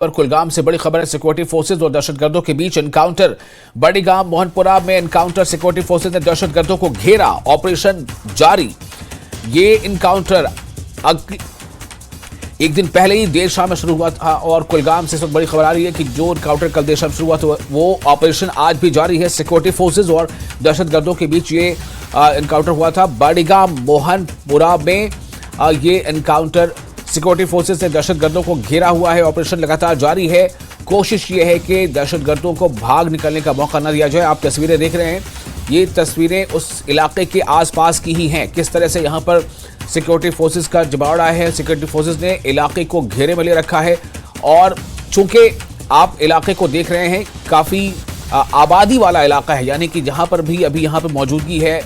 पर कुलगाम से बड़ी खबर है। सिक्योरिटी फोर्सेज और दहशतगर्दों के बीच एनकाउंटर। बड़ी गांव मोहनपुरा में एनकाउंटर। सिक्योरिटी फोर्सेज ने दहशतगर्दों को घेरा, ऑपरेशन जारी। ये एनकाउंटर एक दिन पहले ही देर शाम में शुरू हुआ था और कुलगाम से इस वक्त बड़ी खबर आ रही है कि जो एनकाउंटर कल देर शाम शुरू हुआ था वो ऑपरेशन आज भी जारी है। सिक्योरिटी फोर्सेज और दहशतगर्दों के बीच ये एनकाउंटर हुआ था। बड़ी गांव मोहनपुरा में ये एनकाउंटर। सिक्योरिटी फोर्सेज ने दहशतगर्दों को घेरा हुआ है, ऑपरेशन लगातार जारी है। कोशिश ये है कि दहशतगर्दों को भाग निकलने का मौका न दिया जाए। आप तस्वीरें देख रहे हैं, ये तस्वीरें उस इलाके के आसपास की ही हैं। किस तरह से यहाँ पर सिक्योरिटी फोर्सेज का जमावड़ा है। सिक्योरिटी फोर्सेज ने इलाके को घेरे में ले रखा है और चूंकि आप इलाके को देख रहे हैं, काफी आबादी वाला इलाका है, यानी कि जहां पर भी अभी यहाँ पर मौजूदगी है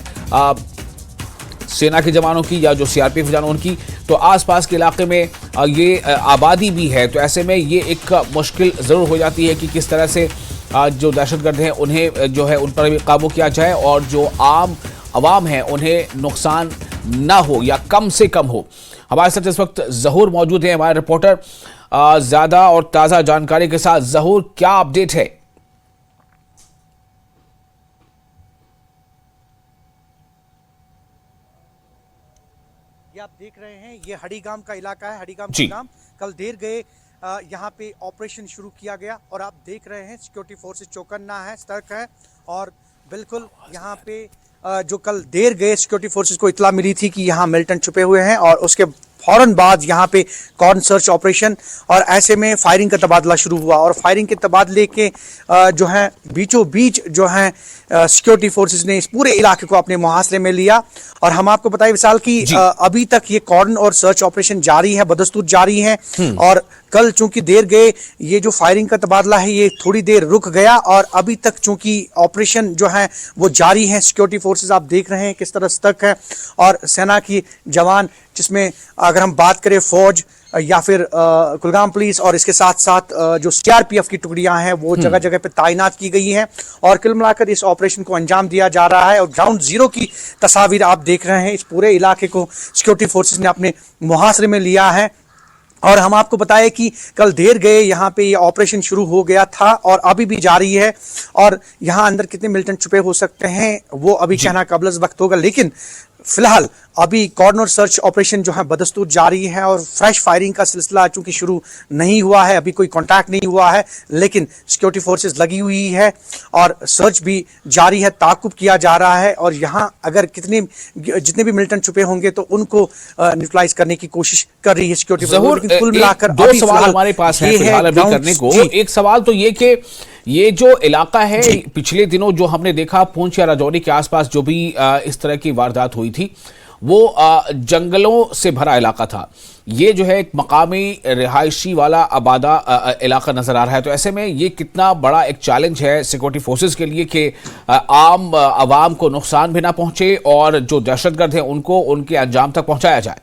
सेना के जवानों की या जो सीआरपीएफ जवानों की, तो आसपास के इलाके में ये आबादी भी है। तो ऐसे में ये एक मुश्किल ज़रूर हो जाती है कि किस तरह से जो दहशतगर्द हैं उन्हें जो है उन पर भी काबू किया जाए और जो आम आवाम है उन्हें नुकसान ना हो या कम से कम हो। हमारे साथ इस वक्त जहूर मौजूद है, हमारे रिपोर्टर, ज़्यादा और ताज़ा जानकारी के साथ। जहूर, क्या अपडेट है? ये आप देख रहे हैं, ये हड़ीगाम का इलाका है। हड़ीगाम कुलगाम कल देर गए यहाँ पे ऑपरेशन शुरू किया गया और आप देख रहे हैं सिक्योरिटी फोर्सेस चौकन्ना है, सतर्क है और बिल्कुल यहाँ पे जो कल देर गए सिक्योरिटी फोर्सेस को इतला मिली थी कि यहाँ मिलिटेंट छुपे हुए हैं और उसके फौरन बाद यहाँ पे कॉर्न सर्च ऑपरेशन और ऐसे में फायरिंग का तबादला शुरू हुआ और फायरिंग के तबादले के जो है बीचों बीच जो है सिक्योरिटी फोर्सेस ने इस पूरे इलाके को अपने मुहासरे में लिया। और हम आपको बताएं विशाल कि अभी तक ये कॉर्न और सर्च ऑपरेशन जारी है, बदस्तूर जारी है। और कल चूंकि देर गए ये जो फायरिंग का तबादला है ये थोड़ी देर रुक गया और अभी तक चूंकि ऑपरेशन जो है वो जारी है। सिक्योरिटी फोर्सेस आप देख रहे हैं किस तरह सतर्क है और सेना की जवान, जिसमें अगर हम बात करें फौज या फिर कुलगाम पुलिस और इसके साथ साथ जो सीआरपीएफ की टुकड़ियां हैं वो जगह जगह पे तैनात की गई हैं और कुल मिलाकर इस ऑपरेशन को अंजाम दिया जा रहा है। और ग्राउंड जीरो की तस्वीर आप देख रहे हैं, इस पूरे इलाके को सिक्योरिटी फोर्सेस ने अपने मुहासरे में लिया है। और हम आपको बताएं कि कल देर गए यहाँ पे ये ऑपरेशन शुरू हो गया था और अभी भी जारी है और यहाँ अंदर कितने मिलिटेंट छुपे हो सकते हैं वो अभी कहना कबल वक्त होगा, लेकिन फिलहाल अभी कॉर्नर सर्च ऑपरेशन जो है बदस्तूर जारी है और फ्रेश फायरिंग का सिलसिला चूंकि शुरू नहीं हुआ है, अभी कोई कांटेक्ट नहीं हुआ है, लेकिन सिक्योरिटी फोर्सेस लगी हुई है और सर्च भी जारी है, ताकुब किया जा रहा है। और यहाँ अगर जितने भी मिलिटेंट छुपे होंगे तो उनको न्यूट्रलाइज करने की कोशिश कर रही है सिक्योरिटी फोर्सेस। लेकिन कुल मिलाकर दो सवाल हमारे पास है फिलहाल अभी करने को। एक सवाल तो ये कि ये जो इलाका है, पिछले दिनों जो हमने देखा पुंछ या राजौरी के आसपास जो भी इस तरह की वारदात हुई थी वो जंगलों से भरा इलाका था। ये जो है एक मकामी रिहायशी वाला आबादा इलाका नजर आ रहा है। तो ऐसे में ये कितना बड़ा एक चैलेंज है सिक्योरिटी फोर्सेस के लिए कि आम आवाम को नुकसान भी ना पहुंचे और जो दहशतगर्द हैं उनको उनके अंजाम तक पहुंचाया जाए।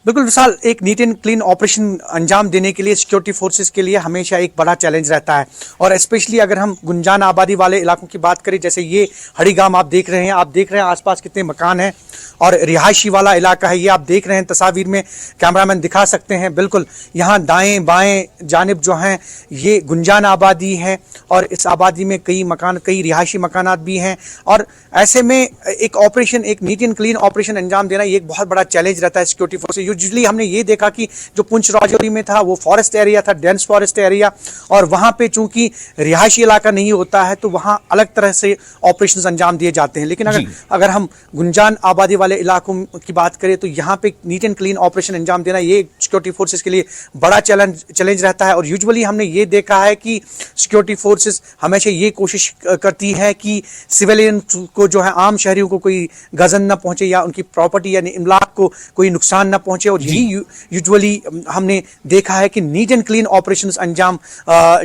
बिल्कुल विशाल, एक नीट एंड क्लीन ऑपरेशन अंजाम देने के लिए सिक्योरिटी फोर्सेस के लिए हमेशा एक बड़ा चैलेंज रहता है और स्पेशली अगर हम गुंजान आबादी वाले इलाकों की बात करें, जैसे ये हड़ीगाम आप देख रहे हैं, आसपास कितने मकान हैं और रिहायशी वाला इलाका है। ये आप देख रहे हैं तस्वीर में, कैमरामैन दिखा सकते हैं, बिल्कुल यहाँ दाएं बाएं जानिब जो हैं ये गुंजान आबादी है और इस आबादी में कई रिहायशी मकानात भी हैं। और ऐसे में एक ऑपरेशन, एक नीट एंड क्लीन ऑपरेशन अंजाम देना ये एक बहुत बड़ा चैलेंज रहता है सिक्योरिटी फोर्सेस। यूजुअली हमने ये देखा कि जो पुंछ राजौरी में था वो फॉरेस्ट एरिया था, डेंस फॉरेस्ट एरिया, और वहां पे चूंकि रिहायशी इलाका नहीं होता है तो वहां अलग तरह से ऑपरेशंस अंजाम दिए जाते हैं। लेकिन अगर हम गुंजान आबादी वाले इलाकों की बात करें तो यहाँ पे नीट एंड क्लीन ऑपरेशन अंजाम देना ये सिक्योरिटी फोर्सेस के लिए बड़ा चैलेंज रहता है। और यूजुअली हमने ये देखा है कि सिक्योरिटी फोर्सेस हमेशा ये कोशिश करती है कि सिविलियन को जो है, आम शहरियों को कोई गजन न पहुंचे या उनकी प्रॉपर्टी यानी इमलाक को कोई नुकसान न पहुंचे। और यही यूजुअली हमने देखा है कि नीट एंड क्लीन ऑपरेशंस अंजाम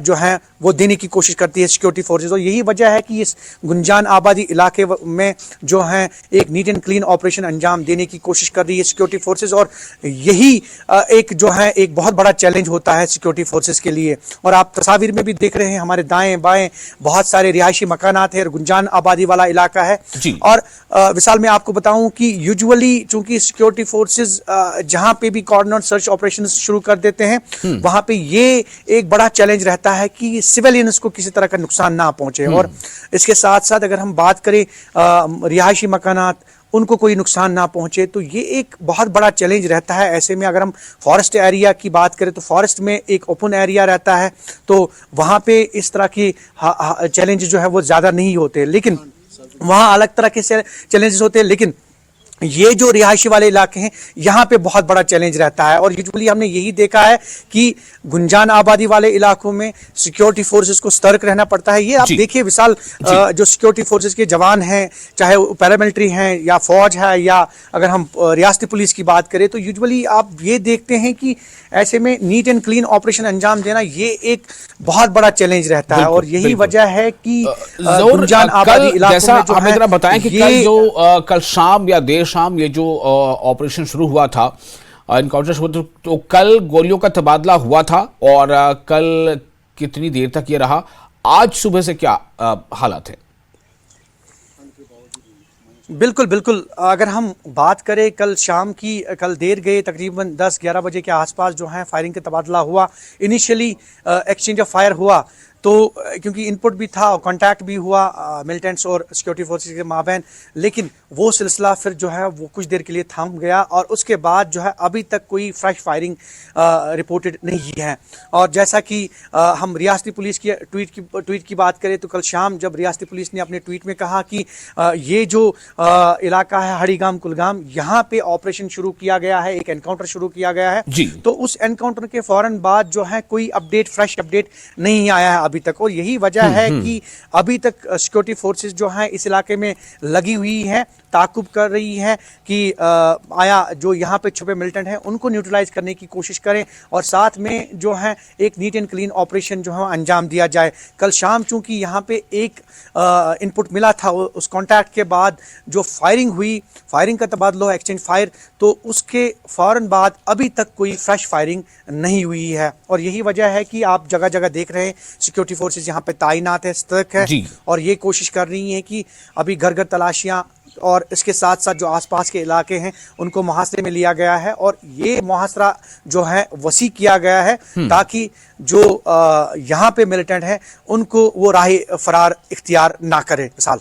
जो है वो देने की कोशिश करती है सिक्योरिटी फोर्सेस। और यही वजह है कि इस गुंजान आबादी इलाके में जो है एक नीट एंड क्लीन ऑपरेशन अंजाम देने की कोशिश कर रही है सिक्योरिटी फोर्सेस और यही एक जो है एक बहुत बड़ा चैलेंज होता है सिक्योरिटी फोर्सेस के लिए। और आप तस्वीर में भी देख रहे हैं हमारे दाएं बाएं बहुत सारे रिहायशी मकानात है और गुंजान आबादी वाला इलाका है। और विशाल मैं आपको बताऊं कि यूजुअली चूंकि सिक्योरिटी फोर्सेस जहां पे भी कॉर्नर सर्च ऑपरेशन शुरू कर देते हैं वहां पे ये एक बड़ा चैलेंज रहता है कि सिविलियंस को किसी तरह का नुकसान ना पहुंचे। और इसके साथ साथ अगर हम बात करें रिहायशी मकानात, उनको कोई नुकसान ना पहुंचे, तो ये एक बहुत बड़ा चैलेंज रहता है। ऐसे में अगर हम फॉरेस्ट एरिया की बात करें तो फॉरेस्ट में एक ओपन एरिया रहता है, तो वहां पे इस तरह की चैलेंज जो है वो ज़्यादा नहीं होते, लेकिन वहाँ अलग तरह के चैलेंजेस होते हैं। लेकिन ये जो रिहायशी वाले इलाके हैं यहाँ पे बहुत बड़ा चैलेंज रहता है। और यूजुअली हमने यही देखा है कि गुंजान आबादी वाले इलाकों में सिक्योरिटी फोर्सेस को सतर्क रहना पड़ता है। ये आप देखिए विशाल जो सिक्योरिटी फोर्सेस के जवान हैं, चाहे वो पैरामिलिट्री हैं या फौज है, या अगर हम रियासती पुलिस की बात करें, तो यूजुअली आप ये देखते हैं कि ऐसे में नीट एंड क्लीन ऑपरेशन अंजाम देना ये एक बहुत बड़ा चैलेंज रहता है। और यही वजह है कि गुंजान आबादी इलाकों में जो है, बताएं कि कल शाम या देर शाम ये जो ऑपरेशन शुरू हुआ था, एनकाउंटर शुरू, तो कल गोलियों का तबादला हुआ था और कल कितनी देर तक ये रहा? आज सुबह से क्या हालात है? बिल्कुल बिल्कुल, अगर हम बात करें कल शाम की, कल देर गए तकरीबन 10-11 बजे के आसपास जो है फायरिंग का तबादला हुआ। इनिशियली एक्सचेंज ऑफ फायर हुआ, तो क्योंकि इनपुट भी था और कांटेक्ट भी हुआ मिलिटेंट्स और सिक्योरिटी फोर्सेस के माबैन, लेकिन वो सिलसिला फिर जो है वो कुछ देर के लिए थम गया और उसके बाद जो है अभी तक कोई फ्रेश फायरिंग रिपोर्टेड नहीं है। और जैसा कि हम रियासती पुलिस की ट्वीट की बात करें, तो कल शाम जब रियासती पुलिस ने अपने ट्वीट में कहा कि ये जो इलाका है हड़ीगाम कुलगाम, यहाँ पे ऑपरेशन शुरू किया गया है, एक एनकाउंटर शुरू किया गया है, तो उस एनकाउंटर के फौरन बाद जो है कोई अपडेट, फ्रेश अपडेट नहीं आया है अभी तक। और यही वजह है कि अभी तक सिक्योरिटी फोर्सेस जो हैं इस इलाके में लगी हुई है, ताकुब कर रही है कि आया जो यहाँ पे छुपे मिलिटेंट हैं उनको न्यूट्रलाइज करने की कोशिश करें और साथ में जो है एक नीट एंड क्लीन ऑपरेशन जो है अंजाम दिया जाए। कल शाम चूंकि यहाँ पे एक इनपुट मिला था, उस कॉन्टैक्ट के बाद जो फायरिंग हुई, फायरिंग का तबादला, एक्सचेंज फायर, तो उसके फौरन बाद अभी तक कोई फ्रेश फायरिंग नहीं हुई है। और यही वजह है कि आप जगह जगह देख रहे हैं सिक्योरिटी फोर्सेस यहाँ पे तैनात है, सतर्क है और ये कोशिश कर रही है कि अभी घर घर तलाशियां, और इसके साथ साथ जो आसपास के इलाके हैं उनको मुहासरे में लिया गया है और ये मुहासरा जो है वसी किया गया है ताकि जो यहाँ पे मिलिटेंट हैं उनको वो राह फरार इख्तियार ना करे। साल